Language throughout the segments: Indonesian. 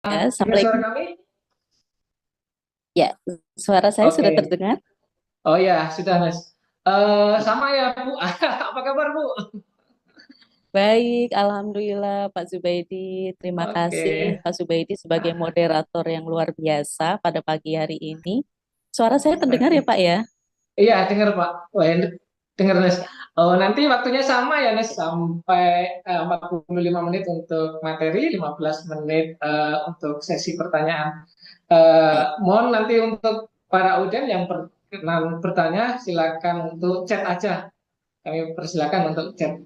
Ya, Dengar suara Assalamualaikum. kami? Ya, suara saya sudah Oke. terdengar. Oh ya, sudah Mas. Sama ya Bu. Apa kabar Bu? Baik, Alhamdulillah Pak Zubaidi. Terima Oke. kasih Pak Zubaidi sebagai moderator yang luar biasa pada pagi hari ini. Suara saya terdengar ya Pak ya? Iya, dengar Pak. Wah, dengar Mas. Oh, nanti waktunya sama ya Mas, sampai 45 menit untuk materi, 15 menit untuk sesi pertanyaan. Baik. Mohon nanti untuk para audien yang bertanya, silakan untuk chat aja. Kami persilakan untuk chat.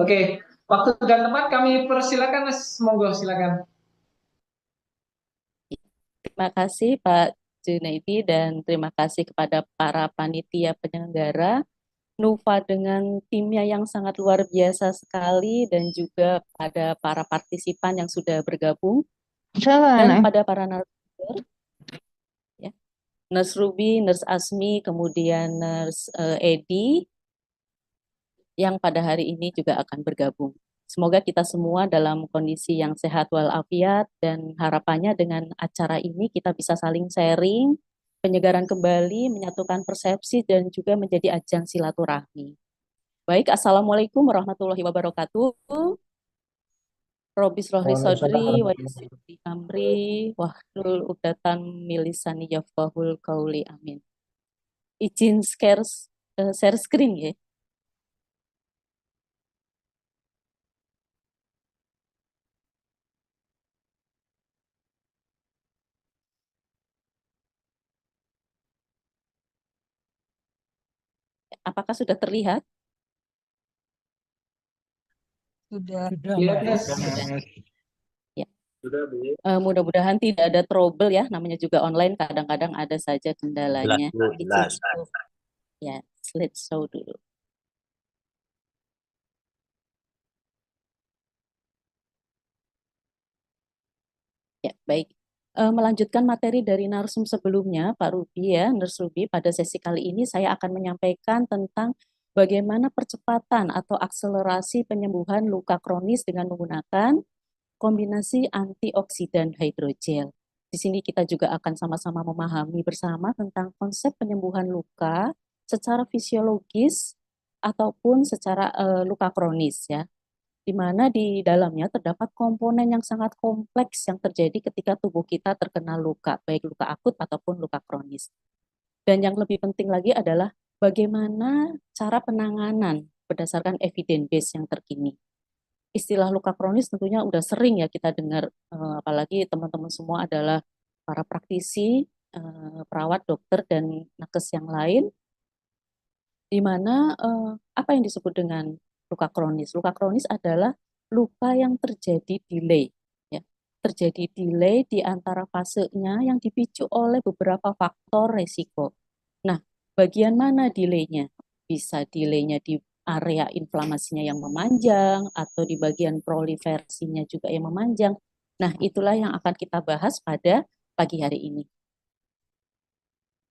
Oke, waktu dan tempat kami persilakan Mas. Monggo silakan. Terima kasih Pak Junaidi dan terima kasih kepada para panitia penyelenggara, Nufa dengan timnya yang sangat luar biasa sekali dan juga pada para partisipan yang sudah bergabung dan Sana. pada para narasumber ya. Nurse Ruby, Nurse Asmi, kemudian Nurse Edi yang pada hari ini juga akan bergabung. Semoga kita semua dalam kondisi yang sehat walafiat dan harapannya dengan acara ini kita bisa saling sharing, penyegaran kembali, menyatukan persepsi dan juga menjadi ajang silaturahmi. Baik, Assalamualaikum warahmatullahi wabarakatuh. Robis Rohli Sodri, Waalaikumsalam. wa yassir amri, wahlul uqdatam min lisani yafqahul qauli, amin. Izin share screen ya. Apakah sudah terlihat? Sudah. Lihat Mas. Sudah. Ya. Mudah-mudahan tidak ada trouble ya, namanya juga online kadang-kadang ada saja kendalanya. Izin untuk ya slideshow dulu. Ya, baik. Melanjutkan materi dari narsum sebelumnya, Pak Ruby ya, Nurse Ruby, pada sesi kali ini saya akan menyampaikan tentang bagaimana percepatan atau akselerasi penyembuhan luka kronis dengan menggunakan kombinasi antioksidan hidrogel. Di sini kita juga akan sama-sama memahami bersama tentang konsep penyembuhan luka secara fisiologis ataupun secara luka kronis ya, di mana di dalamnya terdapat komponen yang sangat kompleks yang terjadi ketika tubuh kita terkena luka, baik luka akut ataupun luka kronis. Dan yang lebih penting lagi adalah bagaimana cara penanganan berdasarkan evidence base yang terkini. Istilah luka kronis tentunya udah sering ya kita dengar, apalagi teman-teman semua adalah para praktisi, perawat, dokter, dan nakes yang lain, di mana apa yang disebut dengan luka kronis? Luka kronis adalah luka yang terjadi delay, ya. Terjadi delay di antara fasenya yang dipicu oleh beberapa faktor resiko. Nah, bagian mana delaynya? Bisa delaynya di area inflamasinya yang memanjang atau di bagian proliferasinya juga yang memanjang. Nah, itulah yang akan kita bahas pada pagi hari ini.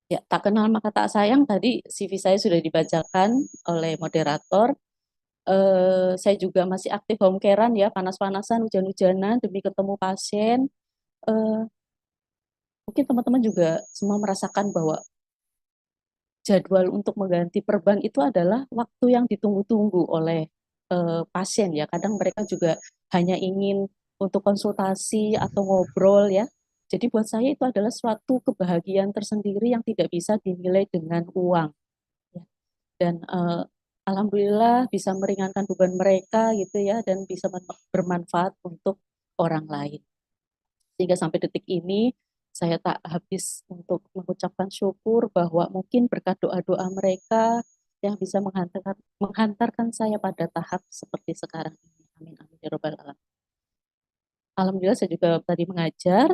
Ya, tak kenal maka tak sayang tadi CV saya sudah dibacakan oleh moderator. Saya juga masih aktif home care-an ya, panas-panasan, hujan-hujanan demi ketemu pasien. Eh, Mungkin teman-teman juga semua merasakan bahwa jadwal untuk mengganti perban itu adalah waktu yang ditunggu-tunggu oleh pasien ya. Kadang mereka juga hanya ingin untuk konsultasi atau ngobrol ya. Jadi buat saya itu adalah suatu kebahagiaan tersendiri yang tidak bisa dinilai dengan uang. Ya. Dan alhamdulillah bisa meringankan beban mereka gitu ya dan bisa bermanfaat untuk orang lain. Sehingga sampai detik ini saya tak habis untuk mengucapkan syukur bahwa mungkin berkat doa-doa mereka yang bisa menghantarkan saya pada tahap seperti sekarang ini. Amin amin ya robbal alamin. Alhamdulillah saya juga tadi mengajar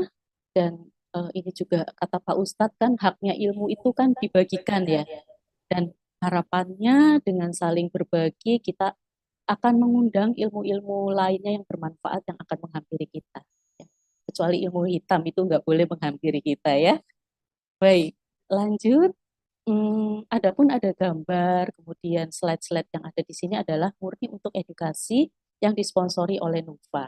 dan ini juga kata Pak Ustadz kan haknya ilmu itu kan dibagikan ya. Dan harapannya dengan saling berbagi kita akan mengundang ilmu-ilmu lainnya yang bermanfaat yang akan menghampiri kita. Ya. Kecuali ilmu hitam itu nggak boleh menghampiri kita ya. Baik, lanjut. Adapun ada gambar, kemudian slide-slide yang ada di sini adalah murni untuk edukasi yang disponsori oleh Nuva.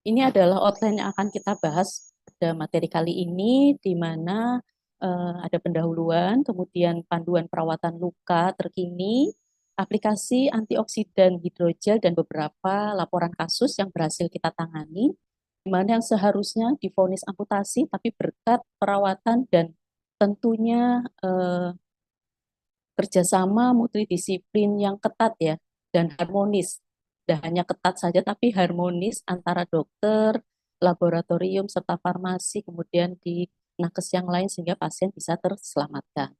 ini adalah outline yang akan kita bahas pada materi kali ini, di mana ada pendahuluan, kemudian panduan perawatan luka terkini, aplikasi antioksidan hidrogel, dan beberapa laporan kasus yang berhasil kita tangani, di mana yang seharusnya divonis amputasi, tapi berkat perawatan dan tentunya kerjasama multidisiplin yang ketat ya, dan harmonis. Tidak hanya ketat saja, tapi harmonis antara dokter, laboratorium, serta farmasi, kemudian di nakes yang lain, sehingga pasien bisa terselamatkan.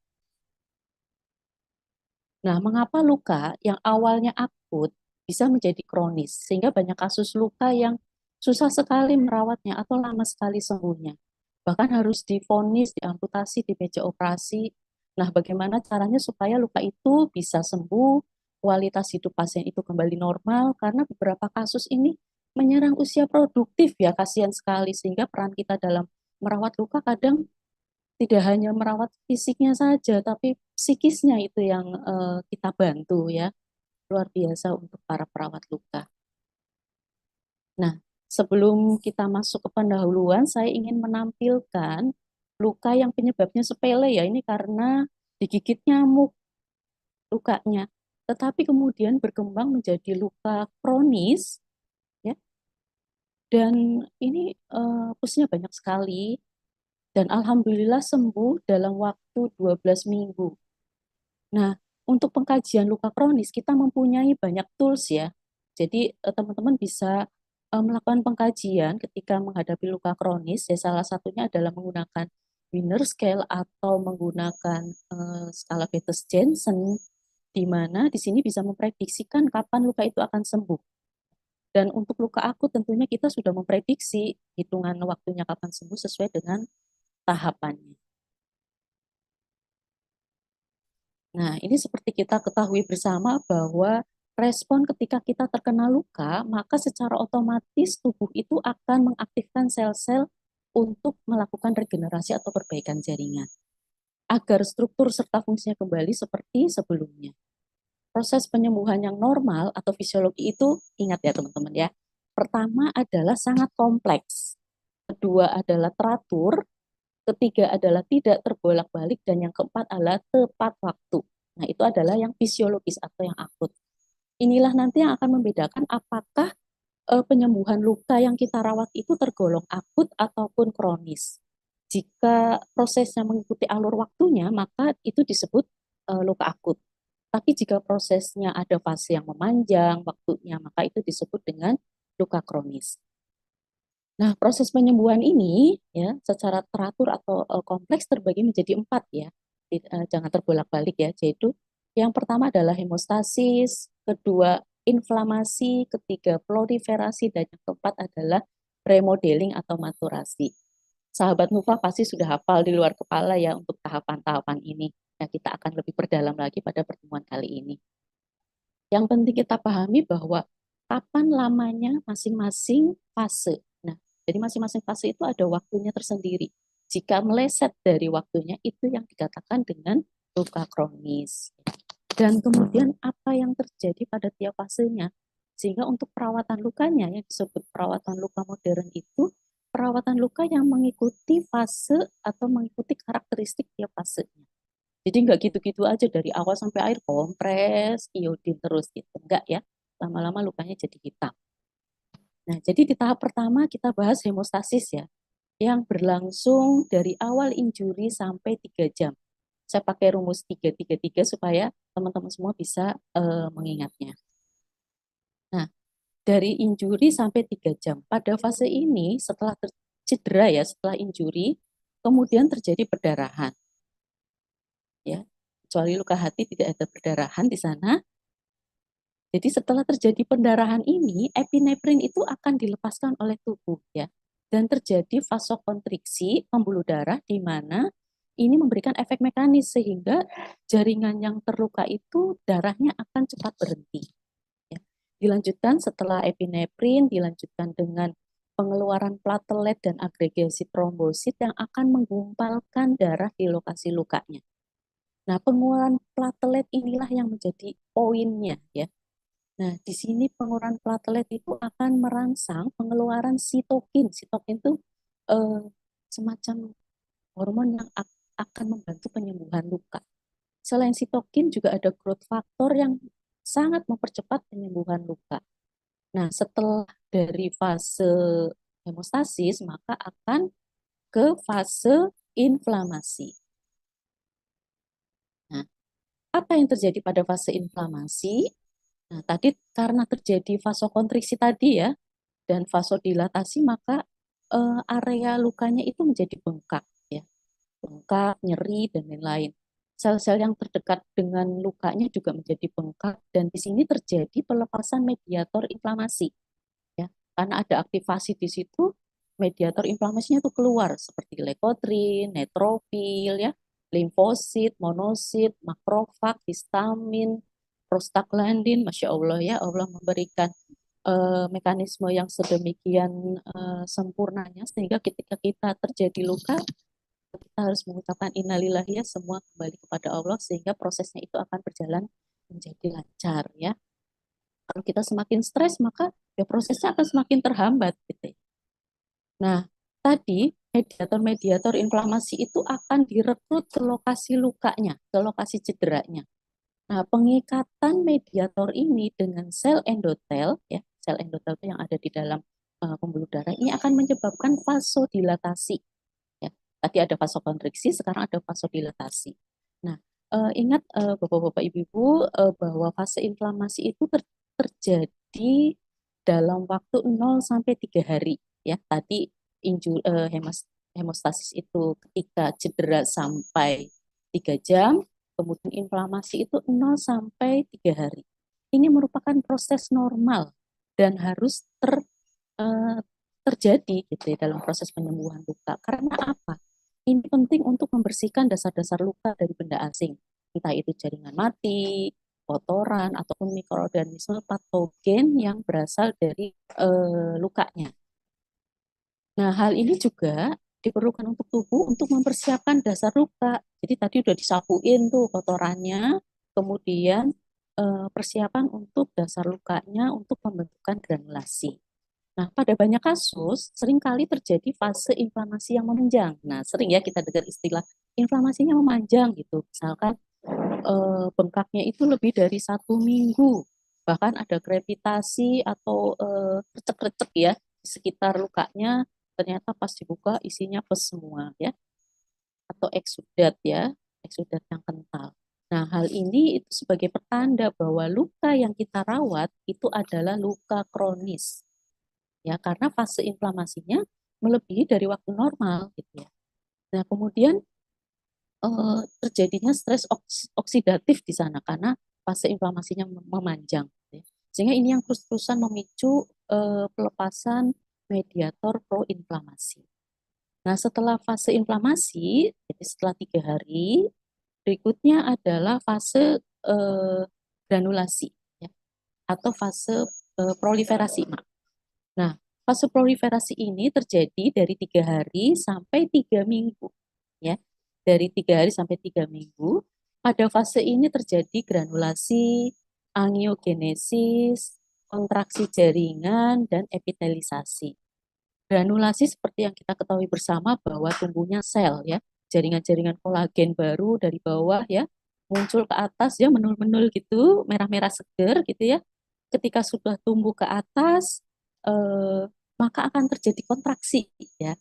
Nah, mengapa luka yang awalnya akut bisa menjadi kronis, sehingga banyak kasus luka yang susah sekali merawatnya atau lama sekali sembuhnya. Bahkan harus divonis, diamputasi di meja operasi. Nah, bagaimana caranya supaya luka itu bisa sembuh, kualitas hidup pasien itu kembali normal, karena beberapa kasus ini menyerang usia produktif ya, kasihan sekali, sehingga peran kita dalam merawat luka kadang tidak hanya merawat fisiknya saja, tapi psikisnya itu yang kita bantu ya, luar biasa untuk para perawat luka. Nah, sebelum kita masuk ke pendahuluan, saya ingin menampilkan luka yang penyebabnya sepele ya, ini karena digigit nyamuk lukanya, tetapi kemudian berkembang menjadi luka kronis ya, dan ini pusnya banyak sekali, dan alhamdulillah sembuh dalam waktu 12 minggu. Nah, untuk pengkajian luka kronis kita mempunyai banyak tools ya. Jadi teman-teman bisa melakukan pengkajian ketika menghadapi luka kronis. Ya, salah satunya adalah menggunakan Wiener Scale atau menggunakan skala Peters-Jensen, di mana di sini bisa memprediksikan kapan luka itu akan sembuh. Dan untuk luka akut tentunya kita sudah memprediksi hitungan waktunya kapan sembuh sesuai dengan tahapannya. Nah, ini seperti kita ketahui bersama bahwa respon ketika kita terkena luka, maka secara otomatis tubuh itu akan mengaktifkan sel-sel untuk melakukan regenerasi atau perbaikan jaringan, agar struktur serta fungsinya kembali seperti sebelumnya. Proses penyembuhan yang normal atau fisiologi itu, ingat ya teman-teman ya, pertama adalah sangat kompleks, kedua adalah teratur, ketiga adalah tidak terbolak-balik, dan yang keempat adalah tepat waktu. Nah, itu adalah yang fisiologis atau yang akut. Inilah nanti yang akan membedakan apakah penyembuhan luka yang kita rawat itu tergolong akut ataupun kronis. Jika prosesnya mengikuti alur waktunya, maka itu disebut luka akut. Tapi jika prosesnya ada fase yang memanjang waktunya, maka itu disebut dengan luka kronis. Nah, proses penyembuhan ini ya secara teratur atau kompleks terbagi menjadi 4 ya. Jangan terbolak-balik ya. Yaitu yang pertama adalah hemostasis, kedua inflamasi, ketiga proliferasi, dan yang keempat adalah remodeling atau maturasi. Sahabat Mufa pasti sudah hafal di luar kepala ya untuk tahapan-tahapan ini. Nah, kita akan lebih berdalam lagi pada pertemuan kali ini. Yang penting kita pahami bahwa kapan lamanya masing-masing fase. Nah, jadi masing-masing fase itu ada waktunya tersendiri. Jika meleset dari waktunya, itu yang dikatakan dengan luka kronis. Dan kemudian apa yang terjadi pada tiap fasenya. Sehingga untuk perawatan lukanya yang disebut perawatan luka modern itu, perawatan luka yang mengikuti fase atau mengikuti karakteristik tiap fasenya. Jadi nggak gitu-gitu aja dari awal sampai akhir kompres, iodin terus gitu. Enggak ya, lama-lama lukanya jadi hitam. Nah, jadi di tahap pertama kita bahas hemostasis ya, yang berlangsung dari awal injuri sampai 3 jam. Saya pakai rumus 3-3-3 supaya teman-teman semua bisa mengingatnya. Nah, dari injuri sampai 3 jam. Pada fase ini setelah cedera ya, setelah injuri, kemudian terjadi perdarahan. Ya, kecuali luka hati tidak ada perdarahan di sana. Jadi setelah terjadi pendarahan ini, epinefrin itu akan dilepaskan oleh tubuh ya, dan terjadi vasokonstriksi pembuluh darah di mana ini memberikan efek mekanis sehingga jaringan yang terluka itu darahnya akan cepat berhenti. Ya. Dilanjutkan setelah epinefrin, dilanjutkan dengan pengeluaran platelet dan agregasi trombosit yang akan menggumpalkan darah di lokasi lukanya. Nah, pengeluaran platelet inilah yang menjadi poinnya ya. Nah, di sini pengurangan platelet itu akan merangsang pengeluaran sitokin. Sitokin itu eh, semacam hormon yang akan membantu penyembuhan luka. Selain sitokin juga ada growth factor yang sangat mempercepat penyembuhan luka. Nah, setelah dari fase hemostasis, maka akan ke fase inflamasi. Nah, apa yang terjadi pada fase inflamasi? Nah, tadi karena terjadi vasokonstriksi tadi ya, dan vasodilatasi, maka area lukanya itu menjadi bengkak, ya, bengkak, nyeri, dan lain-lain. Sel-sel yang terdekat dengan lukanya juga menjadi bengkak, dan di sini terjadi pelepasan mediator inflamasi, ya, karena ada aktivasi di situ, mediator inflamasinya itu keluar seperti leukotrin, neutrofil, ya, limfosit, monosit, makrofag, histamin, prostaglandin. Masya Allah, ya, Allah memberikan mekanisme yang sedemikian sempurnanya sehingga ketika kita terjadi luka kita harus mengucapkan innalillahi, ya, semua kembali kepada Allah sehingga prosesnya itu akan berjalan menjadi lancar, ya. Kalau kita semakin stres maka ya prosesnya akan semakin terhambat gitu. Nah, tadi mediator-mediator inflamasi itu akan direkrut ke lokasi lukanya, ke lokasi cederanya. Nah, pengikatan mediator ini dengan sel endotel, ya, sel endotel itu yang ada di dalam pembuluh darah ini akan menyebabkan vasodilatasi. Ya, tadi ada vasokonstriksi, sekarang ada vasodilatasi. Nah, ingat Bapak-bapak, Ibu-ibu bahwa fase inflamasi itu terjadi dalam waktu 0 sampai 3 hari. Ya, tadi hemostasis itu ketika cedera sampai 3 jam, kemudian inflamasi itu 0 sampai 3 hari. Ini merupakan proses normal dan harus eh, terjadi gitu ya dalam proses penyembuhan luka. Karena apa? Ini penting untuk membersihkan dasar-dasar luka dari benda asing, entah itu jaringan mati, kotoran, ataupun mikroorganisme patogen yang berasal dari lukanya. Nah, hal ini juga diperlukan untuk tubuh untuk mempersiapkan dasar luka. Jadi tadi udah disapuin tuh kotorannya, kemudian persiapan untuk dasar lukanya untuk pembentukan granulasi. Nah, pada banyak kasus seringkali terjadi fase inflamasi yang memanjang. Nah, sering ya kita dengar istilah inflamasinya memanjang gitu. Misalkan bengkaknya itu lebih dari 1 minggu, bahkan ada krepitasi atau recek-recek ya di sekitar lukanya, ternyata pas dibuka isinya pus semua, ya, atau eksudat, ya, eksudat yang kental. Nah, hal ini itu sebagai pertanda bahwa luka yang kita rawat itu adalah luka kronis, ya, karena fase inflamasinya melebihi dari waktu normal gitu ya. Nah, kemudian terjadinya stres oksidatif di sana karena fase inflamasinya memanjang, gitu ya. Sehingga ini yang terus-terusan memicu pelepasan mediator proinflamasi. Nah, setelah fase inflamasi, jadi setelah 3 hari, berikutnya adalah fase granulasi, ya, atau fase proliferasi. Nah, fase proliferasi ini terjadi dari 3 hari sampai 3 minggu, ya. Dari 3 hari sampai 3 minggu, pada fase ini terjadi granulasi, angiogenesis, kontraksi jaringan, dan epitelisasi. Granulasi seperti yang kita ketahui bersama bahwa tumbuhnya sel, ya, jaringan-jaringan kolagen baru dari bawah, ya, muncul ke atas, ya, menul-menul gitu, merah-merah seger gitu ya. Ketika sudah tumbuh ke atas, eh, maka akan terjadi kontraksi, ya.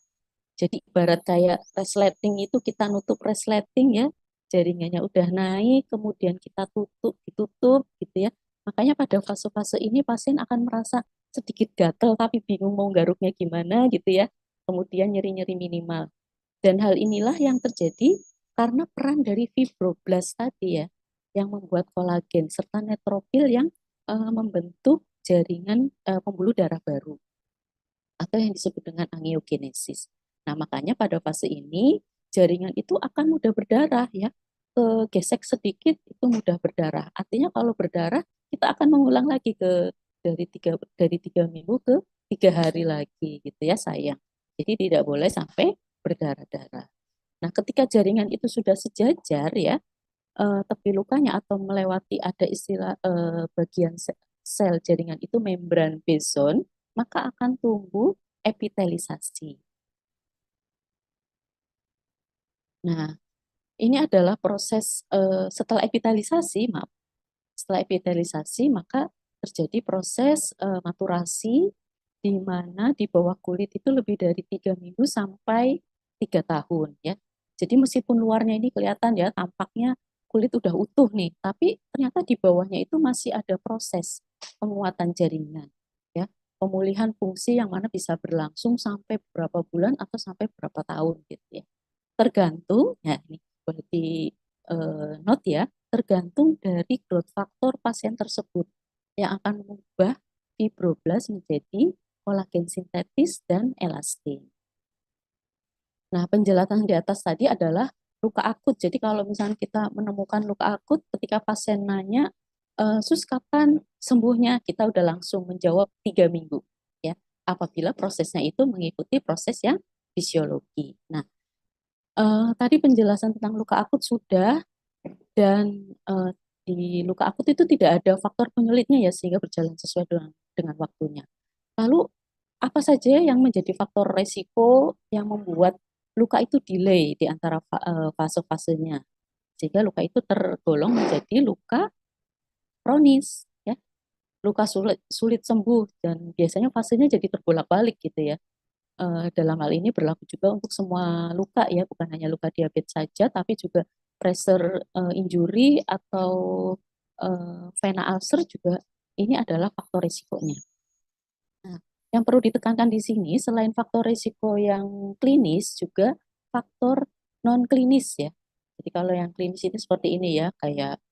Jadi ibarat kayak resleting itu kita nutup resleting, ya, jaringannya udah naik, kemudian kita tutup, ditutup gitu ya. Makanya pada fase-fase ini pasien akan merasa sedikit gatel tapi bingung mau garuknya gimana gitu ya. Kemudian nyeri-nyeri minimal. Dan hal inilah yang terjadi karena peran dari fibroblast tadi ya, yang membuat kolagen serta neutrofil yang membentuk jaringan pembuluh darah baru atau yang disebut dengan angiogenesis. Nah, makanya pada fase ini jaringan itu akan mudah berdarah ya. Gesek sedikit itu mudah berdarah. Artinya kalau berdarah kita akan mengulang lagi dari 3 minggu ke 3 hari lagi gitu ya sayang. Jadi tidak boleh sampai berdarah-darah. Nah, ketika jaringan itu sudah sejajar ya, tepi lukanya atau melewati ada istilah bagian sel jaringan itu membran based zone, maka akan tumbuh epitelisasi. Nah, ini adalah proses setelah epitelisasi, maaf. Setelah epitelisasi, maka terjadi proses maturasi di mana di bawah kulit itu lebih dari 3 minggu sampai 3 tahun ya. Jadi meskipun luarnya ini kelihatan ya, tampaknya kulit udah utuh nih, tapi ternyata di bawahnya itu masih ada proses penguatan jaringan ya, pemulihan fungsi yang mana bisa berlangsung sampai beberapa bulan atau sampai berapa tahun gitu ya. Tergantung, ya ini boleh di note ya, tergantung dari growth factor pasien tersebut yang akan mengubah fibroblast menjadi kolagen sintetis dan elastin. Nah, penjelasan di atas tadi adalah luka akut. Jadi kalau misalnya kita menemukan luka akut ketika pasien nanya, sus kapan sembuhnya? Kita udah langsung menjawab 3 minggu. Ya, apabila prosesnya itu mengikuti proses yang fisiologi. Nah, tadi penjelasan tentang luka akut sudah, dan di luka akut itu tidak ada faktor penyulitnya ya, sehingga berjalan sesuai dengan waktunya. Lalu apa saja yang menjadi faktor resiko yang membuat luka itu delay di antara fase-fasenya, sehingga luka itu tergolong menjadi luka kronis ya, luka sulit sulit sembuh dan biasanya fasenya jadi terbolak-balik gitu ya. Dalam hal ini berlaku juga untuk semua luka ya, bukan hanya luka diabetes saja, tapi juga pressure injury atau vena ulcer juga ini adalah faktor risikonya. Nah, yang perlu ditekankan di sini selain faktor risiko yang klinis juga faktor non klinis ya. Jadi kalau yang klinis itu seperti ini ya, kayak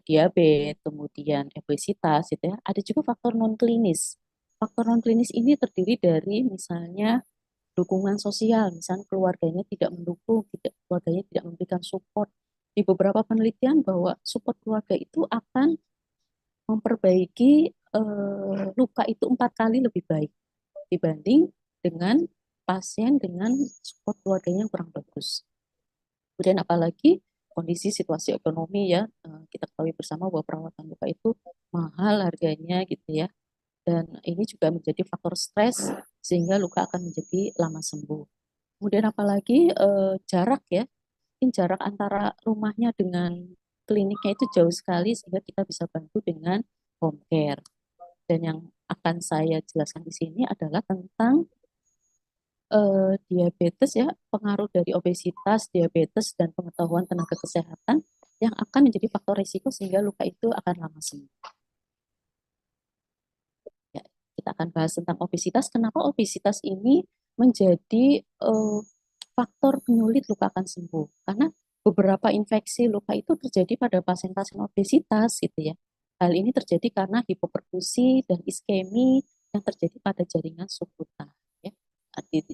diabetes, kemudian obesitas gitu ya. Ada juga faktor non klinis. Faktor non klinis ini terdiri dari misalnya dukungan sosial, misalnya keluarganya tidak mendukung, keluarganya tidak memberikan support. Di beberapa penelitian bahwa support keluarga itu akan memperbaiki luka itu 4 kali lebih baik dibanding dengan pasien dengan support keluarganya yang kurang bagus. Kemudian apalagi kondisi situasi ekonomi ya, kita ketahui bersama bahwa perawatan luka itu mahal harganya gitu ya. Dan ini juga menjadi faktor stres sehingga luka akan menjadi lama sembuh. Kemudian apalagi jarak ya, mungkin jarak antara rumahnya dengan kliniknya itu jauh sekali sehingga kita bisa bantu dengan home care. Dan yang akan saya jelaskan di sini adalah tentang diabetes ya, pengaruh dari obesitas, diabetes, dan pengetahuan tenaga kesehatan yang akan menjadi faktor risiko sehingga luka itu akan lama sembuh. Ya, kita akan bahas tentang obesitas. Kenapa obesitas ini menjadi faktor penyulit luka akan sembuh? Karena beberapa infeksi luka itu terjadi pada pasien-pasien obesitas gitu ya. Hal ini terjadi karena hipoperfusi dan iskemi yang terjadi pada jaringan subkutan. Ya.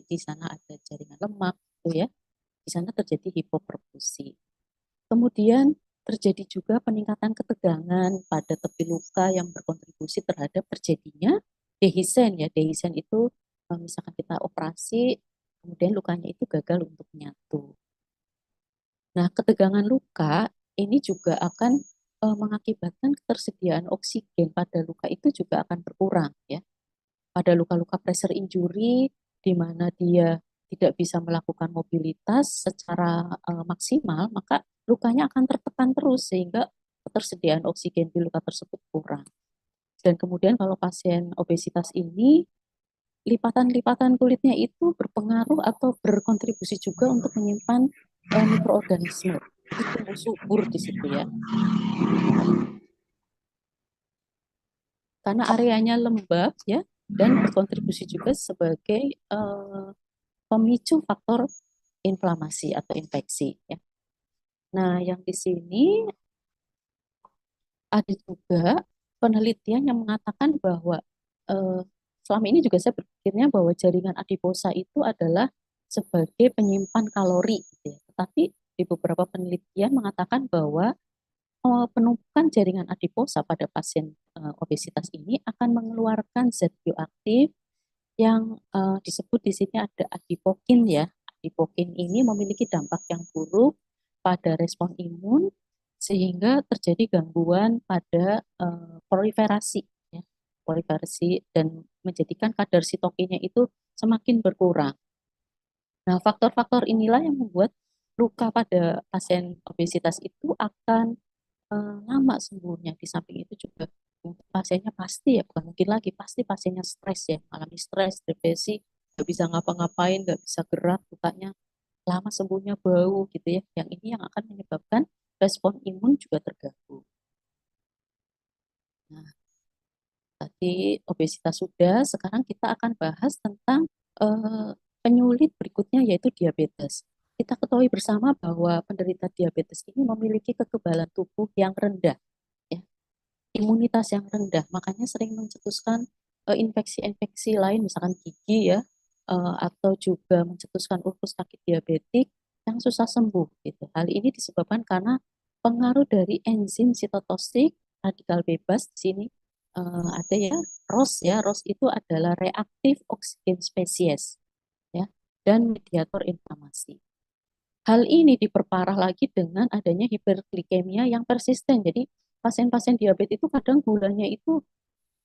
Di sana ada jaringan lemak, gitu ya. Di sana terjadi hipoperfusi. Kemudian terjadi juga peningkatan ketegangan pada tepi luka yang berkontribusi terhadap terjadinya dehiscence ya. Dehiscence itu misalkan kita operasi, kemudian lukanya itu gagal untuk menyatu. Nah, ketegangan luka ini juga akan mengakibatkan ketersediaan oksigen pada luka itu juga akan berkurang ya. Pada luka-luka pressure injury di mana dia tidak bisa melakukan mobilitas secara maksimal, maka lukanya akan tertekan terus sehingga ketersediaan oksigen di luka tersebut kurang. Dan kemudian kalau pasien obesitas ini, lipatan-lipatan kulitnya itu berpengaruh atau berkontribusi juga untuk menyimpan mikroorganisme. Itu tumbuh subur di situ ya. Karena areanya lembab ya, dan berkontribusi juga sebagai pemicu faktor inflamasi atau infeksi ya. Nah, yang di sini ada juga penelitian yang mengatakan bahwa selama ini juga saya berpikirnya bahwa jaringan adiposa itu adalah sebagai penyimpan kalori gitu ya. Tetapi di beberapa penelitian mengatakan bahwa penumpukan jaringan adiposa pada pasien obesitas ini akan mengeluarkan zat bioaktif yang disebut di sini ada adipokin ya. Adipokin ini memiliki dampak yang buruk pada respon imun sehingga terjadi gangguan pada proliferasi ya, proliferasi dan menjadikan kadar sitokinnya itu semakin berkurang. Nah, faktor-faktor inilah yang membuat luka pada pasien obesitas itu akan lama sembuhnya. Di samping itu juga untuk pasiennya pasti ya, bukan mungkin lagi, pasti pasiennya stres ya, mengalami stres, depresi, nggak bisa ngapa-ngapain, nggak bisa gerak, lukanya lama sembuhnya bau gitu ya. Yang ini yang akan menyebabkan respon imun juga terganggu. Nah, tadi obesitas sudah, sekarang kita akan bahas tentang penyulit berikutnya yaitu diabetes. Kita ketahui bersama bahwa penderita diabetes ini memiliki kekebalan tubuh yang rendah, ya, imunitas yang rendah, makanya sering mencetuskan infeksi-infeksi lain, misalkan gigi ya, atau juga mencetuskan ulkus sakit diabetik yang susah sembuh gitu. Hal ini disebabkan karena pengaruh dari enzim sitotoksik radikal bebas di sini ada ya ROS ya. ROS itu adalah reaktif oksigen spesies ya dan mediator inflamasi. Hal ini diperparah lagi dengan adanya hiperglikemia yang persisten. Jadi pasien-pasien diabetes itu kadang gulanya itu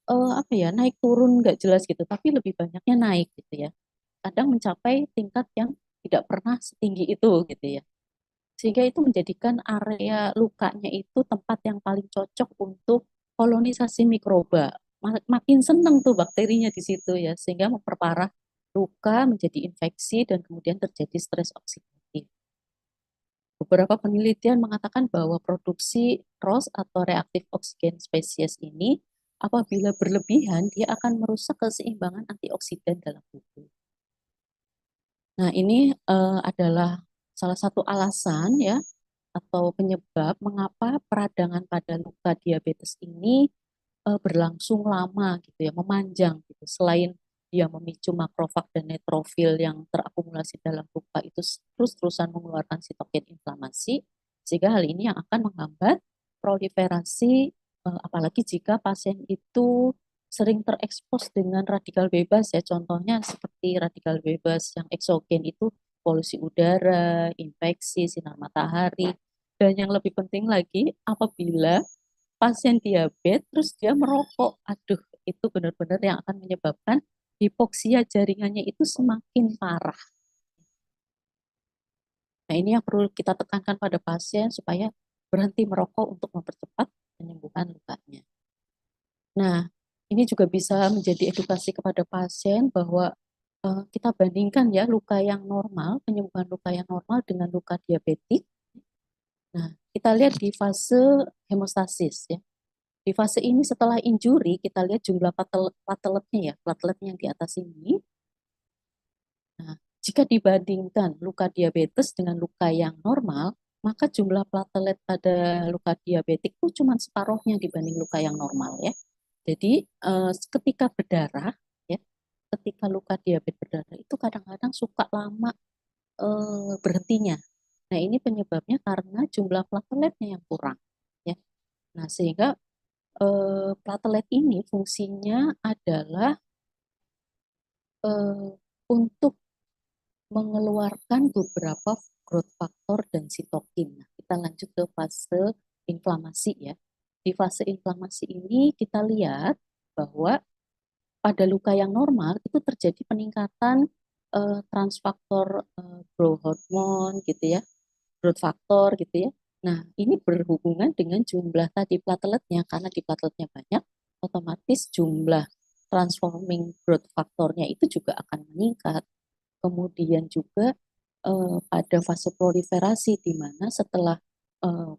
apa ya naik turun nggak jelas gitu, tapi lebih banyaknya naik gitu ya. Kadang mencapai tingkat yang tidak pernah setinggi itu gitu ya. Sehingga itu menjadikan area lukanya itu tempat yang paling cocok untuk kolonisasi mikroba. Makin seneng tuh bakterinya di situ ya, sehingga memperparah luka menjadi infeksi dan kemudian terjadi stres oksidatif. Beberapa penelitian mengatakan bahwa produksi ROS atau reaktif oksigen spesies ini apabila berlebihan dia akan merusak keseimbangan antioksidan dalam tubuh. Nah, ini adalah salah satu alasan ya atau penyebab mengapa peradangan pada luka diabetes ini berlangsung lama gitu ya, memanjang gitu. Selain dia memicu makrofag dan neutrofil yang terakumulasi dalam luka itu terus-terusan mengeluarkan sitokin inflamasi, sehingga hal ini yang akan menghambat proliferasi, apalagi jika pasien itu sering terekspos dengan radikal bebas ya, contohnya seperti radikal bebas yang eksogen itu polusi udara, infeksi, sinar matahari, dan yang lebih penting lagi apabila pasien diabetes terus dia merokok. Aduh, itu benar-benar yang akan menyebabkan hipoksia jaringannya itu semakin parah. Nah, ini yang perlu kita tekankan pada pasien supaya berhenti merokok untuk mempercepat penyembuhan lukanya. Nah, ini juga bisa menjadi edukasi kepada pasien bahwa kita bandingkan ya luka yang normal, penyembuhan luka yang normal dengan luka diabetik. Nah, kita lihat di fase hemostasis ya. Di fase ini setelah injury, kita lihat jumlah plateletnya ya, platelet yang di atas ini. Nah, jika dibandingkan luka diabetes dengan luka yang normal, maka jumlah platelet pada luka diabetik itu cuma separuhnya dibanding luka yang normal ya. Jadi ketika berdarah, ya, ketika luka diabetes berdarah itu kadang-kadang suka lama berhentinya. Nah, ini penyebabnya karena jumlah plateletnya yang kurang. Ya. Nah, sehingga platelet ini fungsinya adalah eh, untuk mengeluarkan beberapa growth factor dan sitokin. Nah, kita lanjut ke fase inflamasi ya. Di fase inflamasi ini kita lihat bahwa pada luka yang normal itu terjadi peningkatan transfaktor growth hormone gitu ya, growth factor gitu ya. Nah, ini berhubungan dengan jumlah tadi plateletnya, karena di plateletnya banyak, otomatis jumlah transforming growth faktornya itu juga akan meningkat. Kemudian juga pada fase proliferasi, di mana setelah eh,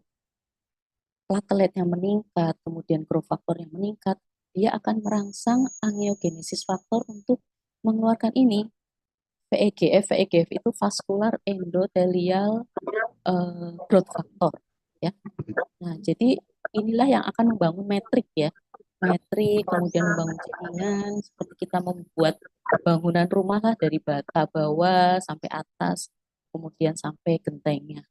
plateletnya meningkat, kemudian growth factor yang meningkat, dia akan merangsang angiogenesis faktor untuk mengeluarkan ini, VEGF. VEGF itu vascular endothelial growth factor ya. Nah, jadi inilah yang akan membangun metrik ya. Metrik, kemudian membangun jaringan, seperti kita membuat bangunan rumah lah dari bata bawah sampai atas, kemudian sampai gentengnya.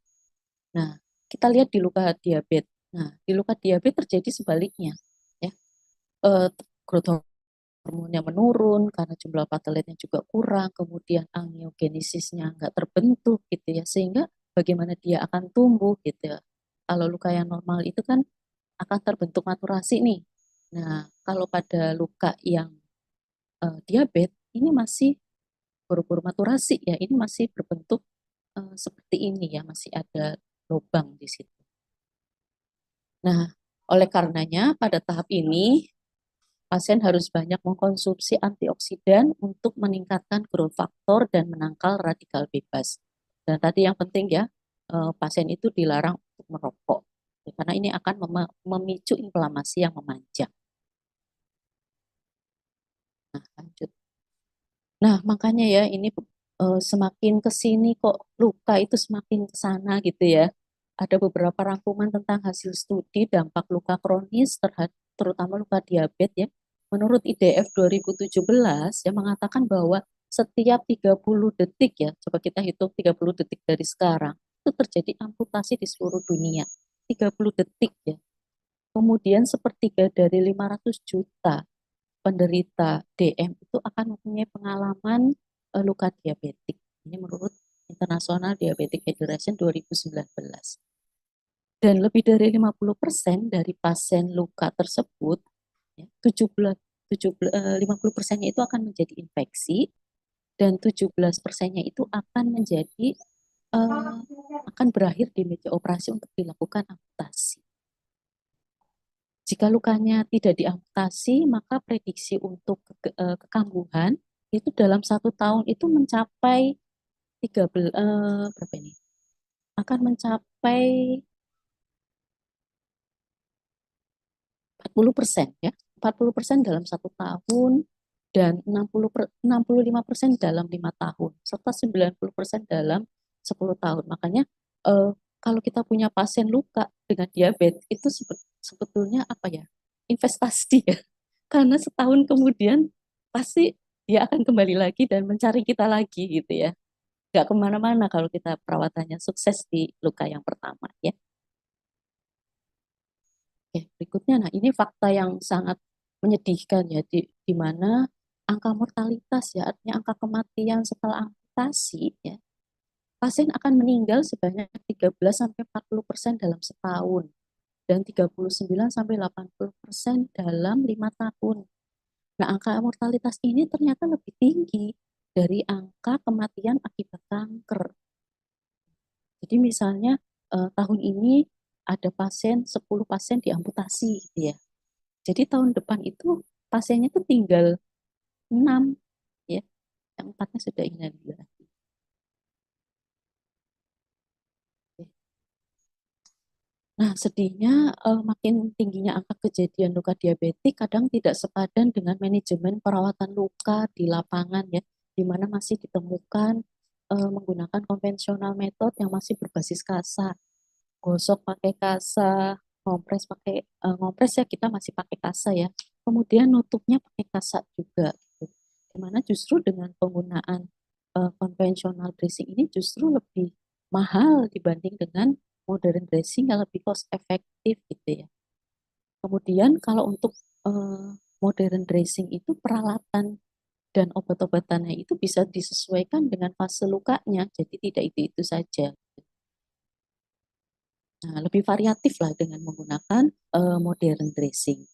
Nah, kita lihat di luka diabetes. Nah, di luka diabetes terjadi sebaliknya ya. Growth hormonnya menurun karena jumlah plateletnya juga kurang, kemudian angiogenesisnya nggak terbentuk gitu ya, sehingga bagaimana dia akan tumbuh gitu ya. Kalau luka yang normal itu kan akan terbentuk maturasi nih. Nah, kalau pada luka yang diabetes ini masih buru-buru maturasi ya, ini masih berbentuk seperti ini ya, masih ada lubang di situ. Nah, oleh karenanya pada tahap ini pasien harus banyak mengkonsumsi antioksidan untuk meningkatkan growth factor dan menangkal radikal bebas. Dan tadi yang penting ya, pasien itu dilarang untuk merokok karena ini akan memicu inflamasi yang memanjang. Nah, lanjut. Nah, makanya ya ini semakin ke sini kok luka itu semakin ke sana gitu ya. Ada beberapa rangkuman tentang hasil studi dampak luka kronis terutama luka diabetes ya. Menurut IDF 2017 yang mengatakan bahwa setiap 30 detik ya, coba kita hitung 30 detik dari sekarang, itu terjadi amputasi di seluruh dunia. 30 detik ya. Kemudian sepertiga dari 500 juta penderita DM itu akan mempunyai pengalaman luka diabetik. Ini menurut International Diabetic Federation 2019. Dan lebih dari 50% dari pasien luka tersebut, ya, 50%-nya itu akan menjadi infeksi, dan 17%-nya itu akan menjadi akan berakhir di meja operasi untuk dilakukan amputasi. Jika lukanya tidak diamputasi, maka prediksi untuk kekambuhan itu dalam 1 tahun itu mencapai 13 berapa ini? Akan mencapai 40% ya. 40% dalam 1 tahun dan 65% dalam 5 tahun serta 90% dalam 10 tahun. Makanya kalau kita punya pasien luka dengan diabetes itu sebetulnya apa ya? Investasi ya. Karena setahun kemudian pasti dia akan kembali lagi dan mencari kita lagi gitu ya. Nggak kemana-mana kalau kita perawatannya sukses di luka yang pertama ya. Oke, berikutnya, nah ini fakta yang sangat menyedihkan ya, di mana angka mortalitas ya, artinya angka kematian setelah amputasi ya, pasien akan meninggal sebanyak 13-40% dalam setahun dan 39-80% dalam 5 tahun. Nah, angka mortalitas ini ternyata lebih tinggi dari angka kematian akibat kanker. Jadi misalnya tahun ini ada 10 pasien diamputasi gitu ya. Jadi tahun depan itu pasiennya tuh tinggal 6 ya. Yang 4-nya sudah inalilah. Nah, sedihnya makin tingginya angka kejadian luka diabetik kadang tidak sepadan dengan manajemen perawatan luka di lapangan ya, di mana masih ditemukan menggunakan konvensional metode yang masih berbasis kasa. Gosok pakai kasa, ngopres ya kita masih pakai kasa ya. Kemudian nutupnya pakai kasa juga gitu. Dimana justru dengan penggunaan konvensional dressing ini justru lebih mahal dibanding dengan modern dressing yang lebih cost efektif gitu ya. Kemudian kalau untuk modern dressing itu peralatan dan obat-obatannya itu bisa disesuaikan dengan fase lukanya, jadi tidak itu-itu saja. Nah, lebih variatif lah dengan menggunakan modern dressing.